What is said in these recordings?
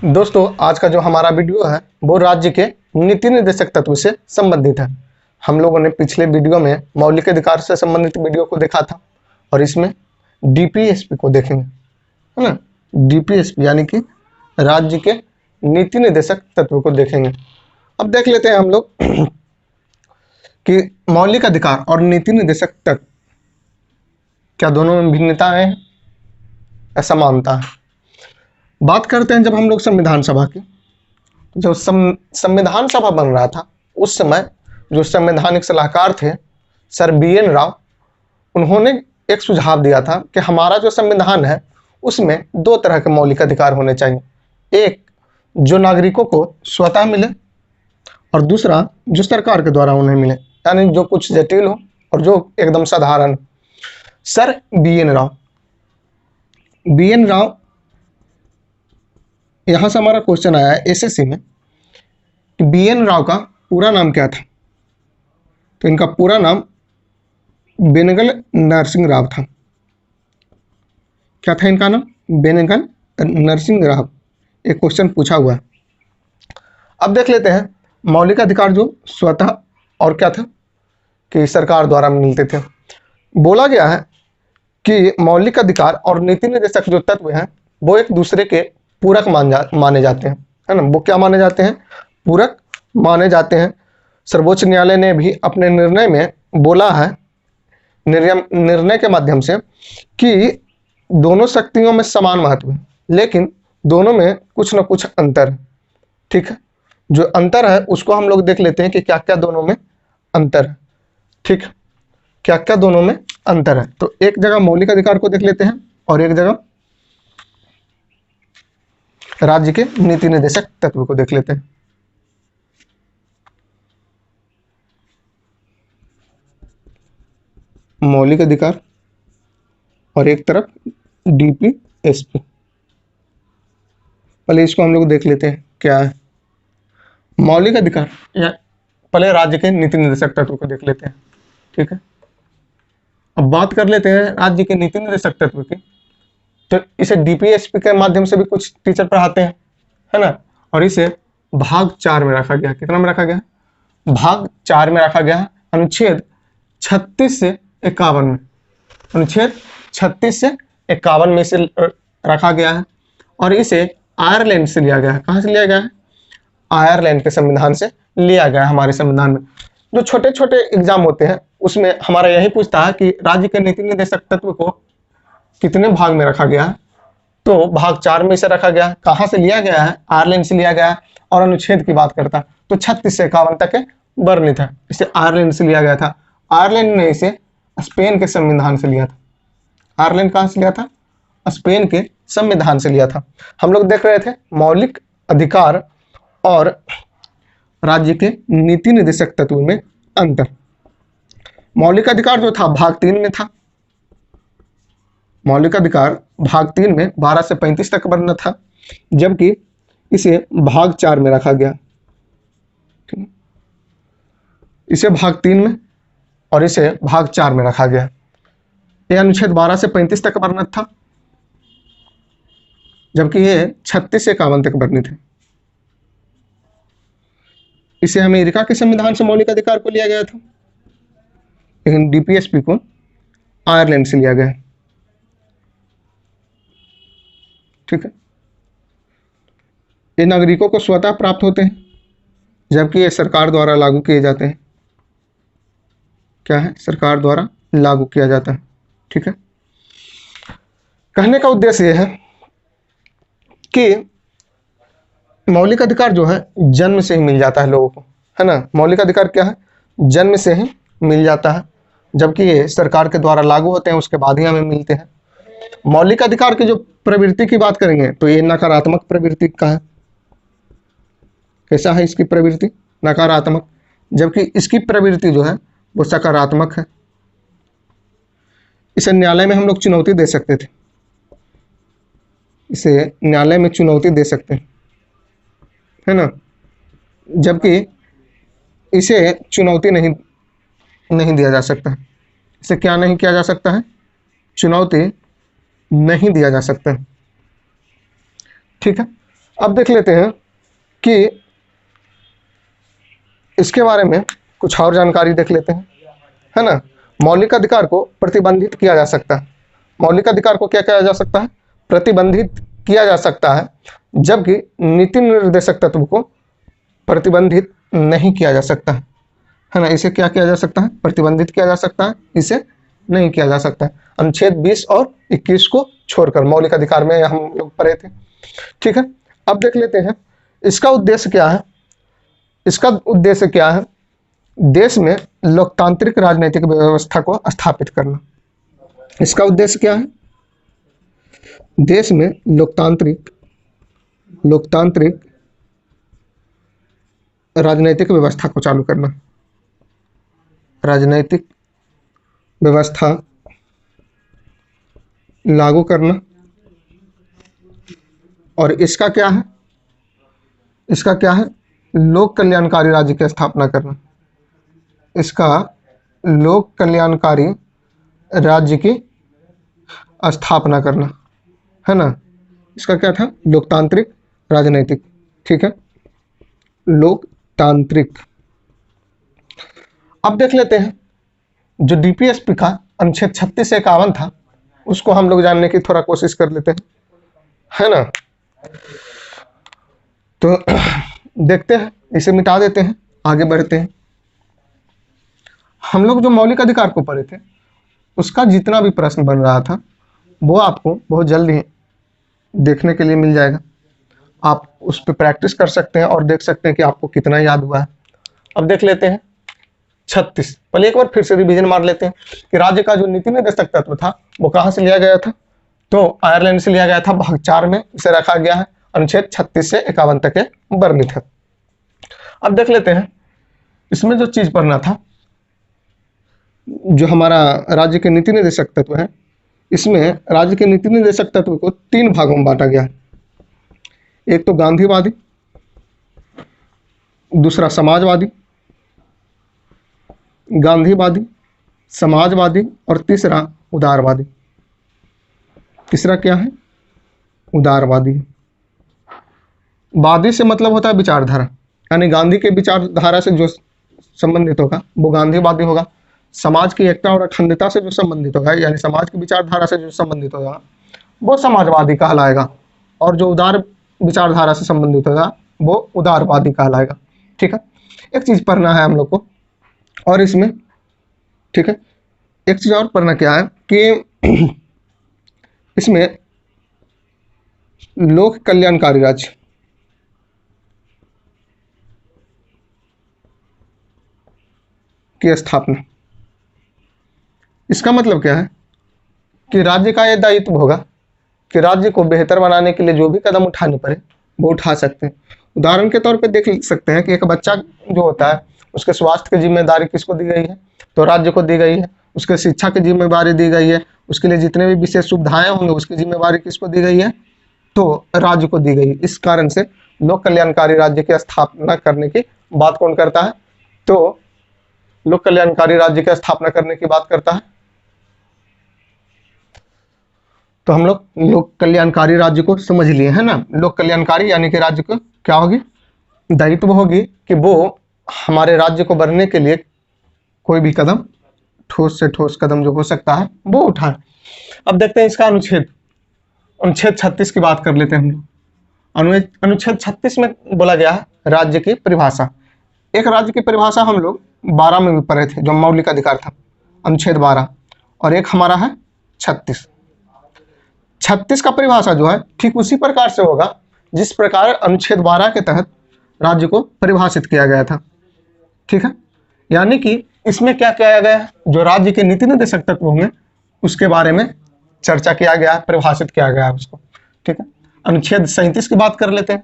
दोस्तों, आज का जो हमारा वीडियो है वो राज्य के नीति निर्देशक तत्व से संबंधित है। हम लोगों ने पिछले वीडियो में मौलिक अधिकार से संबंधित वीडियो को देखा था और इसमें डीपीएसपी को देखेंगे, है ना। डीपीएसपी यानी कि राज्य के नीति निर्देशक तत्व को देखेंगे। अब देख लेते हैं हम लोग कि मौलिक अधिकार और नीति निर्देशक तत्व क्या दोनों में भिन्नताएं हैं या समानता है। बात करते हैं जब हम लोग संविधान सभा की, जब संविधान सभा बन रहा था उस समय जो संवैधानिक सलाहकार थे सर BN राव, उन्होंने एक सुझाव दिया था कि हमारा जो संविधान है उसमें दो तरह के मौलिक अधिकार होने चाहिए। एक जो नागरिकों को स्वतः मिले और दूसरा जो सरकार के द्वारा उन्हें मिले, यानी जो कुछ जटिल हो और जो एकदम साधारण। सर BN राव, यहां से हमारा क्वेश्चन आया है SSC में कि BN राव का पूरा नाम क्या था। तो इनका पूरा नाम बेनेगल नरसिंह राव था। क्या था इनका नाम? बेनेगल नरसिंह राव। एक क्वेश्चन पूछा हुआ है। अब देख लेते हैं मौलिक अधिकार जो स्वतः और क्या था कि सरकार द्वारा मिलते थे। बोला गया है कि मौलिक अधिकार और नीति निर्देशक जो तत्व हैं वो एक दूसरे के पूरक माने जाते हैं, है ना। वो क्या माने जाते हैं? पूरक माने जाते हैं। सर्वोच्च न्यायालय ने भी अपने निर्णय में बोला है, निर्णय के माध्यम से, कि दोनों शक्तियों में समान महत्व है, लेकिन दोनों में कुछ न कुछ अंतर है। ठीक है, जो अंतर है उसको हम लोग देख लेते हैं कि क्या क्या दोनों में अंतर है। ठीक, क्या क्या दोनों में अंतर है। तो एक जगह मौलिक अधिकार को देख लेते हैं और एक जगह राज्य के नीति निर्देशक तत्व को देख लेते हैं। मौलिक अधिकार और एक तरफ डीपीएसपी। पहले इसको हम लोग देख लेते हैं क्या है मौलिक अधिकार, या पहले राज्य के नीति निर्देशक तत्व को देख लेते हैं। ठीक है, अब बात कर लेते हैं राज्य के नीति निर्देशक तत्व की। तो इसे डीपीएसपी के माध्यम से भी कुछ टीचर पढ़ाते हैं, है ना। और इसे भाग 4 में रखा गया। कितना में रखा गया? भाग 4 में रखा गया है। अनुच्छेद 36 से 51 में, अनुच्छेद 36 से 51 में इसे रखा गया है। और इसे आयरलैंड से लिया गया है। कहाँ से लिया गया है? आयरलैंड के संविधान से लिया गया है। हमारे संविधान में जो छोटे छोटे एग्जाम होते हैं उसमें हमारा यही पूछता है कि राज्य के नीति निर्देशक तत्व को कितने भाग में रखा गया है। तो भाग 4 में इसे रखा गया है। कहाँ से लिया गया है? आयरलैंड से लिया गया है। और अनुच्छेद की बात करता है तो 36 से 51 तक वर्णित है। इसे आयरलैंड से लिया गया था। आयरलैंड ने इसे स्पेन के संविधान से लिया था। आयरलैंड कहाँ से लिया था? स्पेन के संविधान से लिया था। हम लोग देख रहे थे मौलिक अधिकार और राज्य के नीति निर्देशक तत्व में अंतर। मौलिक अधिकार जो था भाग 3 में था। मौलिक अधिकार भाग 3 में 12 से 35 तक वर्णित था, जबकि इसे भाग 4 में रखा गया। इसे भाग 3 में और इसे भाग 4 में रखा गया। यह अनुच्छेद 12 से 35 तक वर्णित था, जबकि ये 36 से 51 तक वर्णित है। इसे अमेरिका के संविधान से मौलिक अधिकार को लिया गया था, लेकिन डीपीएसपी को आयरलैंड से लिया गया। ठीक है, ये नागरिकों को स्वतः प्राप्त होते हैं, जबकि ये सरकार द्वारा लागू किए जाते हैं। क्या है? सरकार द्वारा लागू किया जाता है। ठीक है, कहने का उद्देश्य यह है कि मौलिक अधिकार जो है जन्म से ही मिल जाता है लोगों को, है ना। मौलिक अधिकार क्या है? जन्म से ही मिल जाता है, जबकि ये सरकार के द्वारा लागू होते हैं, उसके बाद ही हमें मिलते हैं। मौलिक अधिकार की जो प्रवृत्ति की बात करेंगे तो ये नकारात्मक प्रवृत्ति का है। कैसा है इसकी प्रवृत्ति? नकारात्मक। जबकि इसकी प्रवृत्ति जो है वो सकारात्मक है। इसे न्यायालय में हम लोग चुनौती दे सकते थे। इसे न्यायालय में चुनौती दे सकते हैं, है ना। जबकि इसे चुनौती नहीं दिया जा सकता। इसे क्या नहीं किया जा सकता है? चुनौती नहीं दिया जा सकता है। ठीक है, अब देख लेते हैं कि इसके बारे में कुछ और जानकारी देख लेते हैं, है ना। मौलिक अधिकार को प्रतिबंधित किया जा सकता है। मौलिक अधिकार को क्या किया जा सकता है? प्रतिबंधित किया जा सकता है, जबकि नीति निर्देशक तत्व को प्रतिबंधित नहीं किया जा सकता है ना। इसे क्या किया जा सकता है? प्रतिबंधित किया जा सकता है, इसे नहीं किया जा सकता है। अनुच्छेद 20 और 21 को छोड़कर मौलिक अधिकार में हम लोग पढ़े थे, ठीक है। अब देख लेते हैं इसका उद्देश्य क्या है। इसका उद्देश्य क्या है? देश में लोकतांत्रिक राजनीतिक व्यवस्था को स्थापित करना। इसका उद्देश्य क्या है? देश में लोकतांत्रिक राजनीतिक व्यवस्था को चालू करना, राजनीतिक व्यवस्था लागू करना। और इसका क्या है? इसका क्या है? लोक कल्याणकारी राज्य की स्थापना करना। इसका लोक कल्याणकारी राज्य की स्थापना करना, है ना। इसका क्या था? लोकतांत्रिक राजनीतिक, ठीक है, लोकतांत्रिक। अब देख लेते हैं जो डीपीएसपी का अनुच्छेद 36 से 51 था, उसको हम लोग जानने की थोड़ा कोशिश कर लेते हैं, है ना। तो देखते हैं, इसे मिटा देते हैं, आगे बढ़ते हैं। हम लोग जो मौलिक अधिकार को पढ़े थे, उसका जितना भी प्रश्न बन रहा था वो आपको बहुत जल्दी देखने के लिए मिल जाएगा। आप उस पर प्रैक्टिस कर सकते हैं और देख सकते हैं कि आपको कितना याद हुआ है। अब देख लेते हैं 36। पहले एक बार फिर से रिवीजन मार लेते हैं कि राज्य का जो नीति निर्देशक तत्व था वो कहाँ से लिया गया था? तो आयरलैंड से लिया गया था। भाग 4 में इसे रखा गया है, अनुच्छेद 36 से 51 तक के वर्णित है। अब देख लेते हैं इसमें जो चीज पढ़ना था, जो हमारा राज्य के नीति निर्देशक तत्व है, इसमें राज्य के नीति निर्देशक तत्व को 3 भागों में बांटा गया है। एक तो गांधीवादी, दूसरा समाजवादी, समाजवादी, और तीसरा उदारवादी। तीसरा क्या है? उदारवादी। वादी से मतलब होता है विचारधारा, यानी गांधी के विचारधारा से जो संबंधित होगा वो गांधीवादी होगा। समाज की एकता और अखंडता से जो संबंधित होगा, यानी समाज की विचारधारा से जो संबंधित होगा वो समाजवादी कहलाएगा, और जो उदार विचारधारा से संबंधित होगा वो उदारवादी कहलाएगा, ठीक है। एक चीज पढ़ना है हम लोग को, और इसमें, ठीक है, एक चीज और पढ़ना क्या है कि इसमें लोक कल्याणकारी राज्य की स्थापना। इसका मतलब क्या है कि राज्य का यह दायित्व होगा कि राज्य को बेहतर बनाने के लिए जो भी कदम उठाने पड़े वो उठा सकते हैं। उदाहरण के तौर पे देख सकते हैं कि एक बच्चा जो होता है उसके स्वास्थ्य की जिम्मेदारी किसको दी गई है? तो राज्य को दी गई है। उसके शिक्षा की जिम्मेदारी दी गई है, उसके लिए जितने भी विशेष सुविधाएं होंगे उसकी जिम्मेदारी किसको दी गई है? तो राज्य को दी गई। इस कारण से लोक कल्याणकारी राज्य की स्थापना करने की बात कौन करता है? तो लोक कल्याणकारी राज्य की स्थापना करने की बात करता है। तो हम लोग लोक कल्याणकारी राज्य को समझ लिए, है ना। लोक कल्याणकारी यानी कि राज्य को क्या होगी? दायित्व होगी कि वो हमारे राज्य को बढ़ने के लिए कोई भी कदम, ठोस से ठोस कदम जो हो सकता है वो उठाएं। अब देखते हैं इसका अनुच्छेद 36 की बात कर लेते हैं हम लोग। अनुच्छेद 36 में बोला गया है राज्य की परिभाषा। एक राज्य की परिभाषा हम लोग 12 में भी पढ़े थे, जो मौलिक अधिकार था, अनुच्छेद 12, और एक हमारा है 36। 36 का परिभाषा जो है ठीक उसी प्रकार से होगा जिस प्रकार अनुच्छेद 12 के तहत राज्य को परिभाषित किया गया था, ठीक है। यानी कि इसमें क्या किया गया है? जो राज्य के नीति निर्देशक तत्व होंगे उसके बारे में चर्चा किया गया है, परिभाषित किया गया है उसको, ठीक है। अनुच्छेद 37 की बात कर लेते हैं।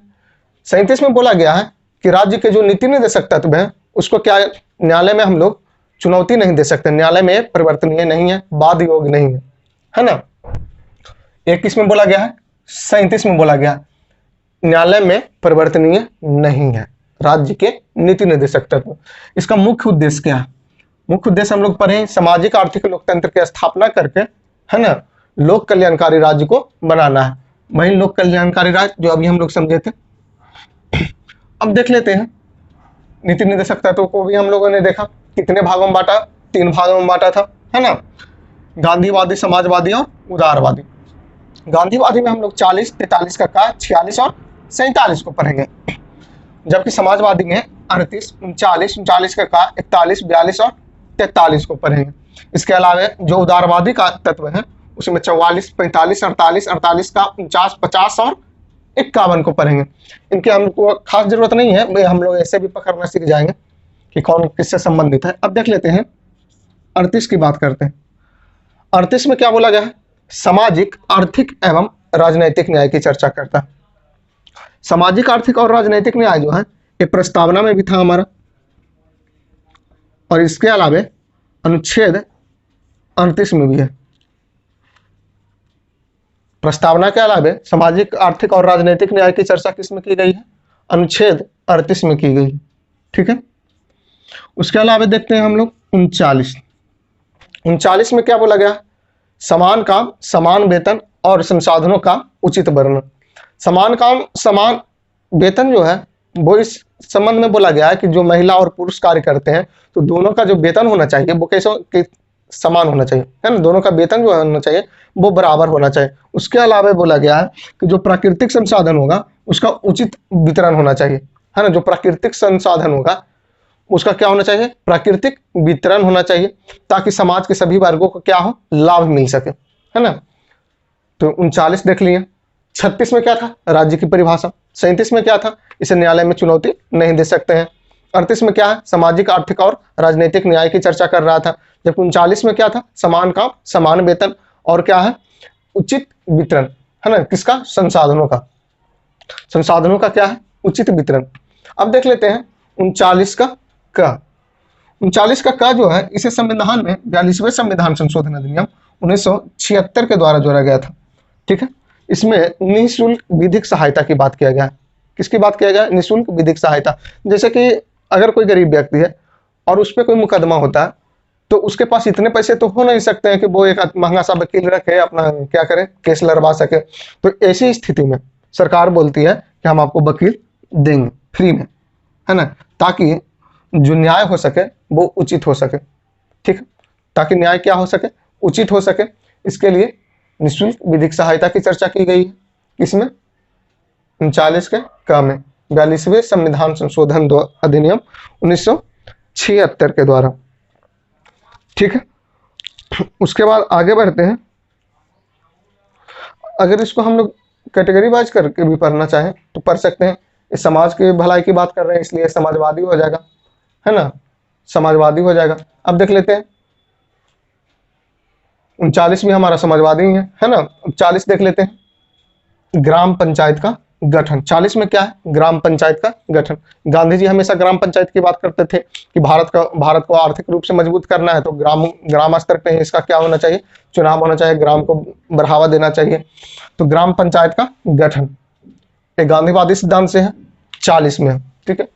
37 में बोला गया है कि राज्य के जो नीति निर्देशक तत्व है उसको क्या न्यायालय में हम लोग चुनौती नहीं दे सकते, न्यायालय में परिवर्तनीय नहीं है, वाद योग्य नहीं है ना। 21 में बोला गया है, 37 में बोला गया न्यायालय में परिवर्तनीय नहीं है राज्य के नीति निर्देशक तत्व। इसका मुख्य उद्देश्य क्या है? मुख्य उद्देश्य हम लोग पढ़े, सामाजिक आर्थिक लोकतंत्र की स्थापना करके, है ना, लोक कल्याणकारी राज्य को बनाना है। वही लोक कल्याणकारी राज्य जो अभी हम लोग समझे थे अब देख लेते हैं नीति निर्देशक तत्वों को भी हम लोगों ने देखा कितने भागों में बांटा, 3 भागों में बांटा था, है ना, गांधीवादी, समाजवादी और उदारवादी। गांधीवादी में हम लोग 40, 43 का 46 और 47 को पढ़ेंगे, जबकि समाजवादी में 38, 39, 39 का 41, 42 और 43 को पढ़ेंगे। इसके अलावा जो उदारवादी का तत्व है उसमें 44, 45, 48, 48 का 49, 50 और 51 को पढ़ेंगे। इनकी हमको खास जरूरत नहीं है, भाई हम लोग ऐसे भी पकड़ना सीख जाएंगे कि कौन किससे संबंधित है। अब देख लेते हैं 38 की बात करते हैं। 38 में क्या बोला गया है? सामाजिक, आर्थिक एवं राजनैतिक न्याय की चर्चा करता है। सामाजिक, आर्थिक और राजनैतिक न्याय जो है ये प्रस्तावना में भी था हमारा, और इसके अलावा अनुच्छेद 38 में भी है। प्रस्तावना के अलावा सामाजिक, आर्थिक और राजनीतिक न्याय की चर्चा किसमें की गई है? अनुच्छेद 38 में की गई है। ठीक है, उसके अलावा देखते हैं हम लोग 39। 39 में क्या बोला गया? समान काम, समान वेतन और संसाधनों का उचित वर्णन। समान काम, समान वेतन जो है वो इस संबंध में बोला गया है कि जो महिला और पुरुष कार्य करते हैं तो दोनों का जो वेतन होना चाहिए वो कैसे समान होना चाहिए, है ना, दोनों का वेतन जो होना चाहिए वो बराबर होना चाहिए। उसके अलावा बोला गया है कि जो प्राकृतिक संसाधन होगा उसका उचित वितरण होना चाहिए, है ना, जो प्राकृतिक संसाधन होगा उसका क्या होना चाहिए? प्राकृतिक वितरण होना चाहिए, ताकि समाज के सभी वर्गों को क्या हो? लाभ मिल सके, है ना। तो 39 देख लिए। 36 में क्या था? राज्य की परिभाषा। 37 में क्या था? इसे न्यायालय में चुनौती नहीं दे सकते हैं। 38 में क्या है? सामाजिक, आर्थिक और राजनीतिक न्याय की चर्चा कर रहा था। जबकि 39 में क्या था? समान काम, समान वेतन और क्या है? उचित वितरण, है ना, किसका? संसाधनों का। संसाधनों का क्या है? उचित वितरण। अब देख लेते हैं 39 का क। 39 का क जो है इसे संविधान में 42वें संविधान संशोधन अधिनियम 1976 के द्वारा जोड़ा गया था। ठीक है, इसमें निःशुल्क विधिक सहायता की बात किया गया है। किसकी बात किया गया? निःशुल्क विधिक सहायता। जैसे कि अगर कोई गरीब व्यक्ति है और उस पर कोई मुकदमा होता है तो उसके पास इतने पैसे तो हो नहीं सकते हैं कि वो एक महंगा सा वकील रखे, अपना क्या करे, केस लड़वा सके। तो ऐसी स्थिति में सरकार बोलती है कि हम आपको वकील देंगे फ्री में, है ना, ताकि जो न्याय हो सके वो उचित हो सके। ठीक है, ताकि न्याय क्या हो सके? उचित हो सके। इसके लिए निःशुल्क विधिक सहायता की चर्चा की गई है। किसमें? 39 के क में 42वें संविधान संशोधन अधिनियम 1976 के द्वारा। ठीक है, उसके बाद आगे बढ़ते हैं। अगर इसको हम लोग कैटेगरी वाइज करके भी पढ़ना चाहें तो पढ़ सकते हैं। इस समाज की भलाई की बात कर रहे हैं इसलिए समाजवादी हो जाएगा, है ना, समाजवादी हो जाएगा। अब देख लेते हैं 39 भी हमारा समाजवादी ही है ना। 40 देख लेते हैं, ग्राम पंचायत का गठन। 40 में क्या है? ग्राम पंचायत का गठन। गांधी जी हमेशा ग्राम पंचायत की बात करते थे कि भारत को आर्थिक रूप से मजबूत करना है तो ग्राम स्तर पे ही इसका क्या होना चाहिए? चुनाव होना चाहिए, ग्राम को बढ़ावा देना चाहिए। तो ग्राम पंचायत का गठन ये गांधीवादी सिद्धांत से है, 40 में है। ठीक है,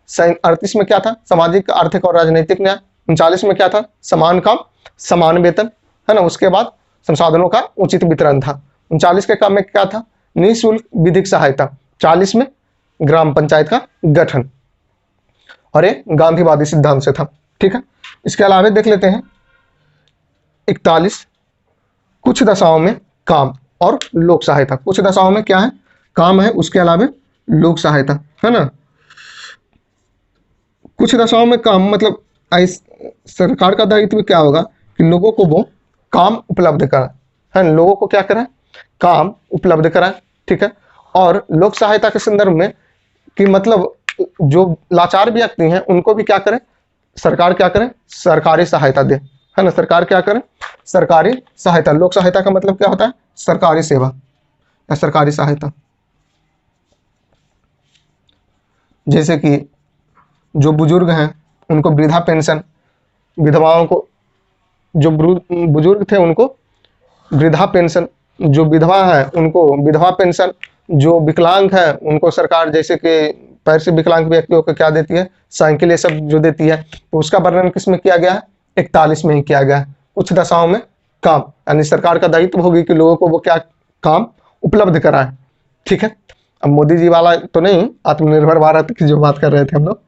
38 में क्या था? सामाजिक, आर्थिक और राजनीतिक न्याय। 39 में क्या था? समान काम, समान वेतन, है ना। उसके बाद संसाधनों का उचित वितरण था। 39 के काम में क्या था? निःशुल्क विधिक सहायता। 40 में ग्राम पंचायत का गठन, और ये गांधीवादी सिद्धांत से था। ठीक है, इसके अलावा देख लेते हैं 41, कुछ दशाओं में काम और लोक सहायता। कुछ दशाओं में क्या है? काम है, उसके अलावा लोक सहायता, है ना। कुछ दशाओं में काम मतलब सरकार का दायित्व क्या होगा कि लोगों को वो काम उपलब्ध कराए, है, लोगों को क्या कराए? काम उपलब्ध कराए। ठीक है, और लोक सहायता के संदर्भ में कि मतलब जो लाचार व्यक्ति हैं उनको भी क्या करें? सरकार क्या करे? सरकारी सहायता दे, है ना। सरकार क्या करे? सरकारी सहायता। लोक सहायता का मतलब क्या होता है? सरकारी सेवा या सरकारी सहायता। जैसे कि जो बुजुर्ग हैं उनको वृद्धा पेंशन, विधवाओं को, जो बुजुर्ग थे उनको वृद्धा पेंशन, जो विधवा है उनको विधवा पेंशन, जो विकलांग है उनको सरकार जैसे कि पैर से विकलांग व्यक्तियों को क्या देती है? साइकिल, ये सब जो देती है। तो उसका वर्णन किसमें किया गया है? 41 में ही किया गया है। कुछ दशाओं में काम, यानी सरकार का दायित्व होगी कि लोगों को वो क्या काम उपलब्ध कराए। ठीक है, अब मोदी जी वाला तो नहीं, आत्मनिर्भर भारत की जो बात कर रहे थे हम लोग।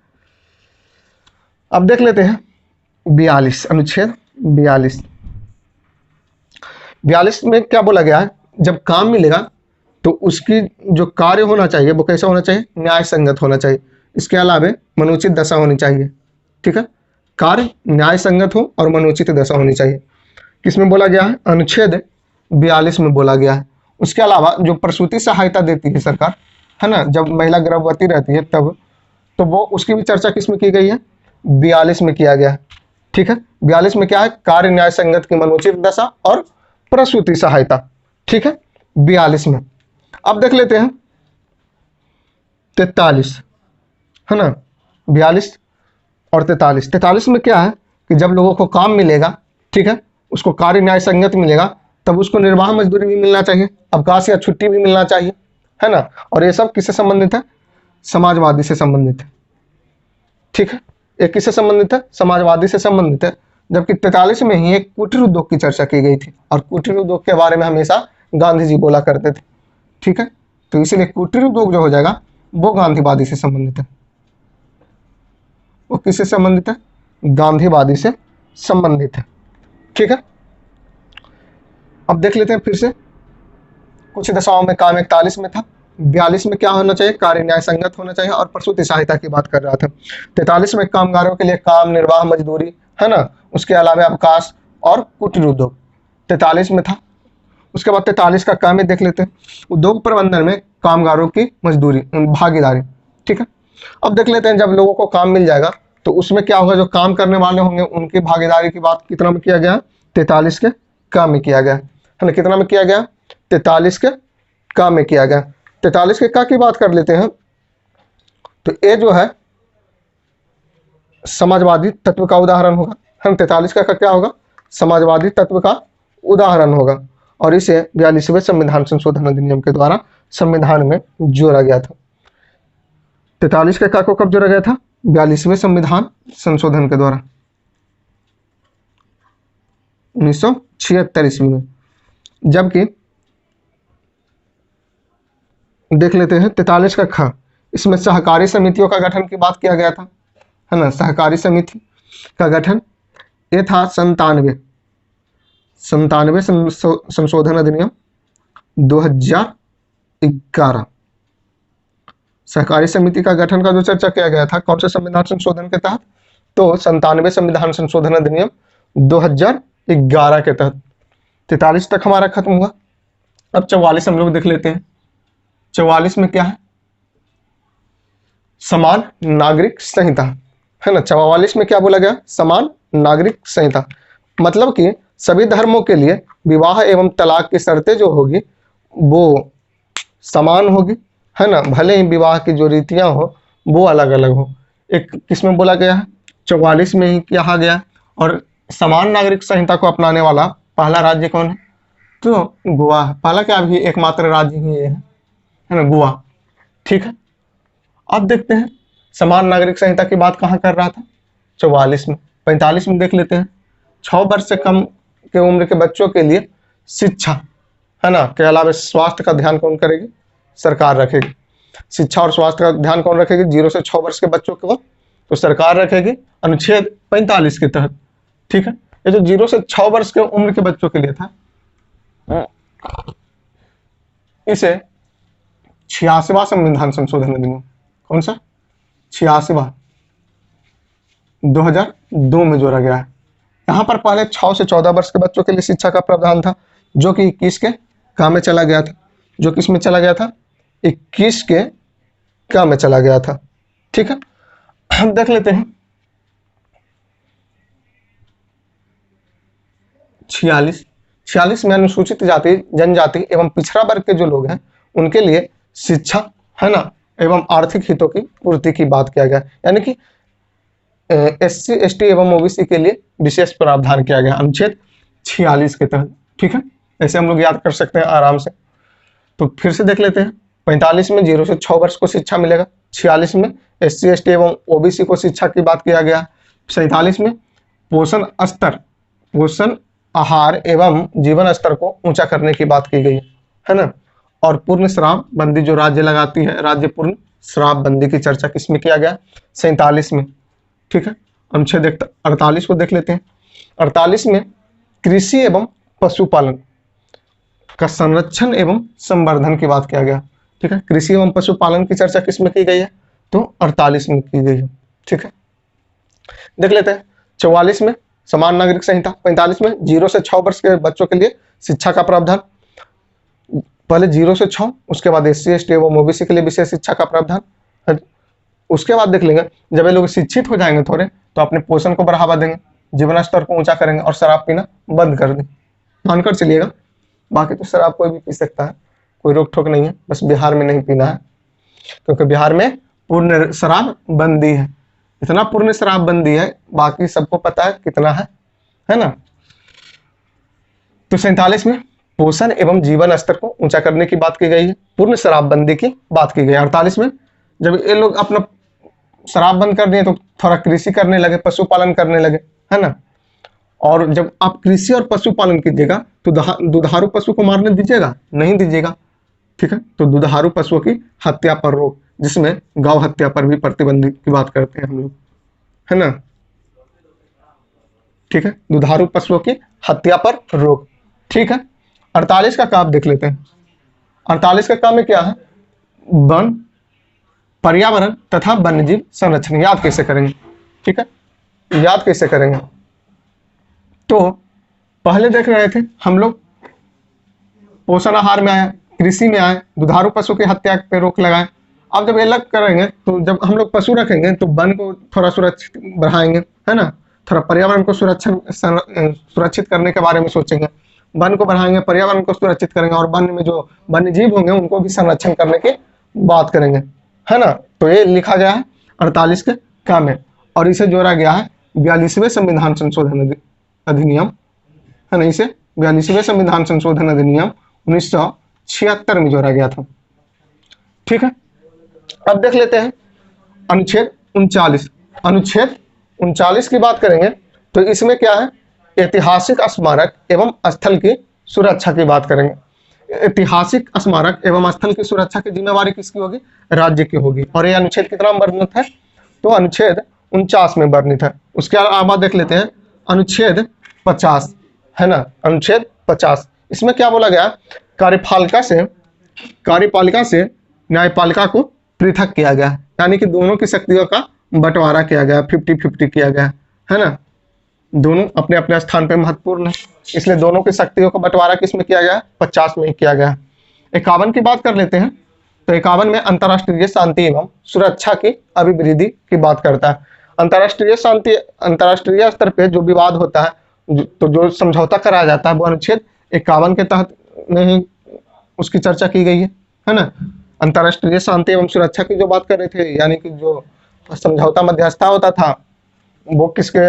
अब देख लेते हैं 42, अनुच्छेद 42। 42 में क्या बोला गया है, जब काम मिलेगा तो उसकी जो कार्य होना चाहिए वो कैसा होना चाहिए, न्याय संगत होना चाहिए। इसके अलावा मनोचित दशा होनी चाहिए। ठीक है, कार्य न्याय संगत हो और मनोचित दशा होनी चाहिए। किसमें बोला गया है, अनुच्छेद 42 में बोला गया है। उसके अलावा जो प्रसूति सहायता देती है सरकार, है ना, जब महिला गर्भवती रहती है तब, तो वो उसकी भी चर्चा किसमें की गई है, 42 में किया गया है। ठीक है, 42 में क्या है, कार्य न्याय संगत की मनोचित दशा और प्रसूति सहायता। ठीक है, 42 में। अब देख लेते हैं 43, है ना, 42 और 43। 43 में क्या है कि जब लोगों को काम मिलेगा, ठीक है, उसको कार्य न्याय संगत मिलेगा, तब उसको निर्वाह मजदूरी भी मिलना चाहिए, अवकाश या छुट्टी भी मिलना चाहिए, है ना। और ये सब किससे संबंधित है, समाजवादी से संबंधित है। ठीक है, ये किससे संबंधित है, समाजवादी से संबंधित है। जबकि 43 में ही एक कुटीर उद्योग की चर्चा की गई थी, और कुटीर उद्योग के बारे में हमेशा गांधी जी बोला करते थे। ठीक है, तो इसीलिए कुटीर उद्योग जो हो जाएगा वो गांधीवादी से संबंधित है। वो किससे संबंधित है, गांधीवादी से संबंधित है। ठीक है, अब देख लेते हैं फिर से कुछ दशाओं में काम 41 में था। 42 में क्या होना चाहिए, कार्य न्याय संगत होना चाहिए और प्रसूति सहायता की बात कर रहा था। 43 में कामगारों के लिए काम, निर्वाह मजदूरी, है ना, उसके अलावा अवकाश और कुटीर उद्योग 43 में था। उसके बाद 43 का काम देख लेते हैं, उद्योग प्रबंधन में कामगारों की मजदूरी, भागीदारी। ठीक है, अब देख लेते हैं जब लोगों को काम मिल जाएगा तो उसमें क्या होगा, जो काम करने वाले होंगे उनकी भागीदारी की बात कितना में किया गया, 43 के काम में किया गया, है ना। कितना में किया गया, 43 के काम में किया गया। 43 के का की बात कर लेते हैं, तो ये जो है समाजवादी तत्व का उदाहरण होगा। हम 43 का क्या होगा, समाजवादी तत्व का उदाहरण होगा, और इसे 42वें संविधान संशोधन अधिनियम के द्वारा संविधान में जोड़ा गया था। 43 के का को कब जोड़ा गया था, 42वें संविधान संशोधन के द्वारा 1976 ईस्वी में। जबकि देख लेते हैं 43 का ख, इसमें सहकारी समितियों का गठन की बात किया गया था, है ना। सहकारी समिति का गठन ये था 97 संशोधन अधिनियम 2011। सहकारी समिति का गठन का जो चर्चा किया गया था कौन से संविधान संशोधन के तहत, तो 97 संविधान संशोधन अधिनियम 2011 के तहत। 43 तक हमारा खत्म हुआ। अब 44 हम लोग देख लेते हैं। 44 में क्या है, समान नागरिक संहिता, है ना। 44 में क्या बोला गया, समान नागरिक संहिता, मतलब कि सभी धर्मों के लिए विवाह एवं तलाक की शर्तें जो होगी वो समान होगी, है ना। भले ही विवाह की जो रीतियां हो वो अलग अलग हो। एक किसमें बोला गया है, 44 में ही कहा गया। और समान नागरिक संहिता को अपनाने वाला पहला राज्य कौन है, तो गोवा है। पहला क्या, अभी एकमात्र राज्य ही ये है ना, गोवा। ठीक है, अब देखते हैं समान नागरिक संहिता की बात कहाँ कर रहा था, 44 में। 45 में देख लेते हैं, 6 वर्ष से कम के उम्र के बच्चों के लिए शिक्षा, है ना, के अलावा स्वास्थ्य का ध्यान कौन करेगी, सरकार रखेगी। शिक्षा और स्वास्थ्य का ध्यान कौन रखेगी, 0 से 6 वर्ष के बच्चों को तो सरकार रखेगी, अनुच्छेद 45 के तहत। ठीक है, ये जो 0 से 6 वर्ष के उम्र के बच्चों के लिए था, इसे 86वां संविधान संशोधन अधिनियम, कौन सा, 86वां 2002 में जोड़ा गया है। यहाँ पर पहले 6 से 14 वर्ष के बच्चों के लिए शिक्षा का प्रावधान था, जो कि 21 के काम में चला गया था, जो किस में चला गया था, 21 के काम में चला गया था। ठीक है, हम देख लेते हैं 46 में अनुसूचित जाति, जनजाति एवं पिछड़ा वर्ग के जो लोग हैं उनके लिए शिक्षा, है ना, एवं आर्थिक हितों की पूर्ति की बात किया गया। यानी कि SC ST एवं OBC के लिए विशेष प्रावधान किया गया अनुच्छेद 46 के तहत। ठीक है, ऐसे हम लोग याद कर सकते हैं आराम से। तो फिर से देख लेते हैं, 45 में 0 से 6 वर्ष को शिक्षा मिलेगा, 46 में SC ST एवं OBC को शिक्षा की बात किया गया, 47 में पोषण स्तर, पोषण आहार एवं जीवन स्तर को ऊंचा करने की बात की गई है ना। और पूर्ण शराबबंदी जो राज्य लगाती है, राज्य पूर्ण शराबबंदी की चर्चा किसमें किया गया? 47 में। ठीक है, अनुच्छेद 48 को देख लेते हैं। 48 में कृषि एवं पशुपालन का संरक्षण एवं संवर्धन की बात किया गया। ठीक है, कृषि एवं पशुपालन की चर्चा किसमें की गई है? तो 48 में की गई है। ठीक है, देख लेते हैं 44 में समान नागरिक संहिता, 45 में 0 से 6 वर्ष के बच्चों के लिए शिक्षा का प्रावधान, पहले 0 से 6, उसके बाद SC ST एवं OBC के लिए विशेष शिक्षा का प्रावधान। उसके बाद देख लेंगे जब ये लोग शिक्षित हो जाएंगे थोड़े तो अपने पोषण को बढ़ावा देंगे, जीवन स्तर को ऊंचा करेंगे और शराब पीना बंद कर देंगे। मानकर चलिएगा, बाकी तो शराब कोई भी पी सकता है, कोई रोक टोक नहीं है, बस बिहार में नहीं पीना है, क्योंकि बिहार में पूर्ण शराब बंदी है। इतना पूर्ण शराब बंदी है, बाकी सबको पता है कितना है ना। तो 47 में पोषण एवं जीवन स्तर को ऊंचा करने की बात की गई है, पूर्ण शराबबंदी की बात की गई है। 48 में जब ये लोग अपना शराब बंद कर दिए तो थोड़ा कृषि करने लगे, पशुपालन करने लगे, है ना। और जब आप कृषि और पशुपालन कीजिएगा तो दुधारू पशु को मारने दीजिएगा? नहीं दीजिएगा। ठीक है, तो दुधारू पशुओं की हत्या पर रोक, जिसमें गौ हत्या पर भी प्रतिबंध की बात करते हैं हम लोग, है ना। ठीक है, दुधारू पशुओं की हत्या पर रोक। ठीक है, 48 का काम देख लेते हैं। 48 का काम में क्या है? वन, पर्यावरण तथा वन्यजीव संरक्षण। याद कैसे करेंगे? ठीक है, याद कैसे करेंगे? तो पहले देख रहे थे हम लोग पोषण आहार में आए, कृषि में आए, दुधारू पशु की हत्या पे रोक लगाए। अब जब ये अलग करेंगे तो जब हम लोग पशु रखेंगे तो वन को थोड़ा सुरक्षित बढ़ाएंगे, है ना, थोड़ा पर्यावरण को सुरक्षित करने के बारे में सोचेंगे, वन को बढ़ाएंगे, पर्यावरण को सुरक्षित करेंगे और वन में जो वन्यजीव होंगे उनको भी संरक्षण करने की बात करेंगे, है ना। तो ये लिखा गया है 48 के काम में, और इसे जोड़ा गया है 42वें संविधान संशोधन अधिनियम, है ना। इसे 42वें संविधान संशोधन अधिनियम 1976 में जोड़ा गया था। ठीक है, अब देख लेते हैं अनुच्छेद 39। अनुच्छेद 39 की बात करेंगे तो इसमें क्या है? ऐतिहासिक स्मारक एवं स्थल की सुरक्षा की बात करेंगे। ऐतिहासिक स्मारक एवं स्थल की सुरक्षा की जिम्मेवारी किसकी होगी? राज्य की होगी। और यह अनुच्छेद कितना वर्णित है? तो अनुच्छेद 49 में वर्णित है। उसके अलावा देख लेते हैं अनुच्छेद 50, है ना, अनुच्छेद 50। इसमें क्या बोला गया? कार्यपालिका से न्यायपालिका को पृथक किया गया, यानी कि दोनों की शक्तियों का बंटवारा किया गया, 50-50 किया गया, है ना। दोनों अपने अपने स्थान पे महत्वपूर्ण है, इसलिए दोनों की शक्तियों का बंटवारा किस में किया गया? 50 में किया गया। 51 की बात कर लेते हैं तो 51 में अंतर्राष्ट्रीय शांति एवं सुरक्षा की अभिवृद्धि की बात करता है। अंतर्राष्ट्रीय शांति, अंतर्राष्ट्रीय स्तर पे जो विवाद होता है तो जो समझौता कराया जाता है वो अनुच्छेद 51 के तहत नहीं उसकी चर्चा की गई है ना। अंतर्राष्ट्रीय शांति एवं सुरक्षा की जो बात कर रहे थे, यानी कि जो समझौता मध्यस्थता होता था वो किसके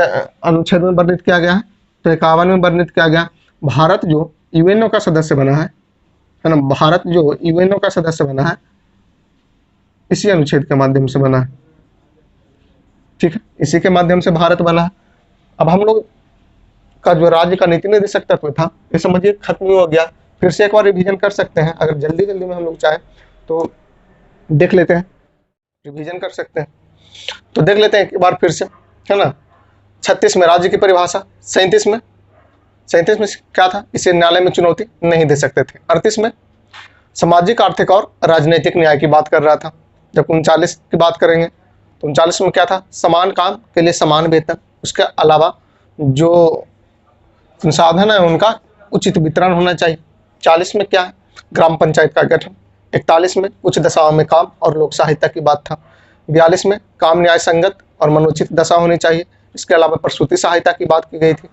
अनुच्छेद में वर्णित किया गया है? तो 51 में वर्णित किया गया। भारत जो यूएनओ का सदस्य बना है ना, भारत जो यूएनओ का सदस्य बना है इसी अनुच्छेद के माध्यम से बना है। ठीक है, इसी के माध्यम से भारत बना है। अब हम लोग का जो राज्य का नीति निर्देशक तत्व था ये समझिए खत्म हो गया, फिर से एक बार रिवीजन कर सकते हैं अगर जल्दी में हम लोग चाहे तो देख लेते हैं, रिवीजन कर सकते हैं। तो देख लेते हैं एक बार फिर से, है ना। 36 में राज्य की परिभाषा, 37 में क्या था? इसे न्यायालय में चुनौती नहीं दे सकते थे। 38 में सामाजिक, आर्थिक और राजनीतिक न्याय की बात कर रहा था। जब 39 की बात करेंगे तो 39 में क्या था? समान काम के लिए समान वेतन, उसके अलावा जो संसाधन है उनका उचित वितरण होना चाहिए। 40 में क्या है? ग्राम पंचायत का गठन। 41 में कुछ दशाओं में काम और लोक सहायता की बात था। 42 में काम न्याय संगत और मनोचित दशा होनी चाहिए, इसके अलावा प्रसूति सहायता की बात की गई थी।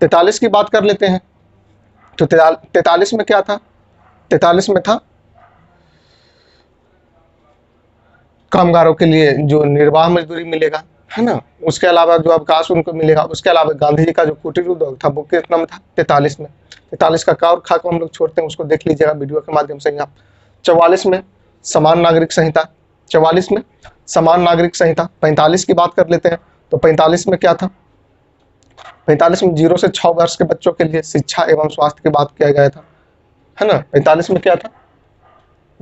43 की बात कर लेते हैं तो 43 में क्या था? 43 में था कामगारों के लिए जो निर्वाह मजदूरी मिलेगा, है ना, उसके अलावा जो अवकाश उनको मिलेगा। उसके अलावा गांधी जी का जो कुटीर उद्योग था वो कितना में था? 43 में। 43 का और खा को हम लोग छोड़ते हैं, उसको देख लीजिएगा वीडियो के माध्यम से आप। 44 में समान नागरिक संहिता, 44 में समान नागरिक संहिता। 45 की बात कर लेते हैं तो 45 में क्या था? 45 में 0 से 6 वर्ष के बच्चों के लिए शिक्षा एवं स्वास्थ्य की बात किया गया था, है ना। 45 में क्या था?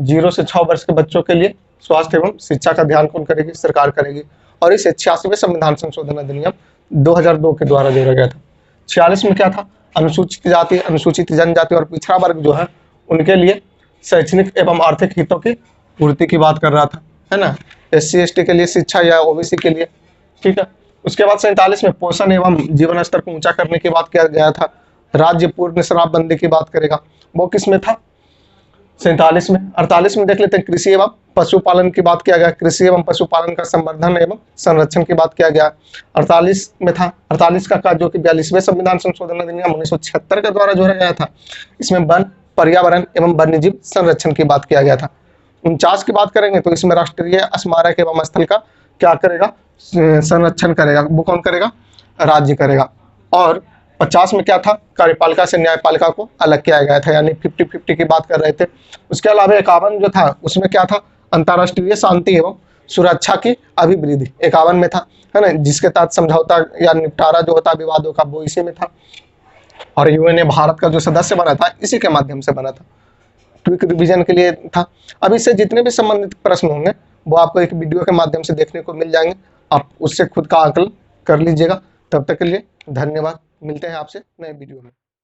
0 से 6 वर्ष के बच्चों के लिए स्वास्थ्य एवं शिक्षा का ध्यान कौन करेगी? सरकार करेगी। और इसे 86वें संविधान संशोधन अधिनियम 2002 के द्वारा जोड़ा गया था। 46 में क्या था? अनुसूचित जाति, अनुसूचित जनजाति और पिछड़ा वर्ग जो है उनके लिए शैक्षणिक एवं आर्थिक हितों की पूर्ति की बात कर रहा था, है ना। SC ST के लिए शिक्षा या OBC के लिए, ठीक है। उसके बाद 47 में पोषण एवं जीवन स्तर को ऊंचा करने की बात किया गया था। राज्य पूर्ण शराबबंदी की बात करेगा, वो किस में था? 47 में। 48 में देख लेते हैं, कृषि एवं पशुपालन की बात किया गया। कृषि एवं पशुपालन का संवर्धन एवं संरक्षण की बात किया गया। 48 में था। 48 का जो कि 42वें संविधान संशोधन अधिनियम 1976 के द्वारा जोड़ा गया था। इसमें वन, पर्यावरण एवं वन्यजीव संरक्षण की बात किया गया था। 49 की बात करेंगे तो इसमें राष्ट्रीय स्मारक एवं स्थल का क्या करेगा? संरक्षण करेगा। वो कौन करेगा? राज्य करेगा। और 50 में क्या था? कार्यपालिका से न्यायपालिका को अलग किया गया था, यानी 50-50 की बात कर रहे थे। उसके अलावा 51 जो था उसमें क्या था? अंतर्राष्ट्रीय शांति एवं सुरक्षा की अभिवृद्धि 51 में था, है ना, जिसके तहत समझौता या निपटारा जो होता विवादों का वो इसी में था। और UN भारत का जो सदस्य बना था इसी के माध्यम से बना था। क्विक रिवीजन के लिए था। अब इससे जितने भी संबंधित प्रश्न होंगे वो आपको एक वीडियो के माध्यम से देखने को मिल जाएंगे। आप उससे खुद का आकलन कर लीजिएगा। तब तक के लिए धन्यवाद। मिलते हैं आपसे नए वीडियो में।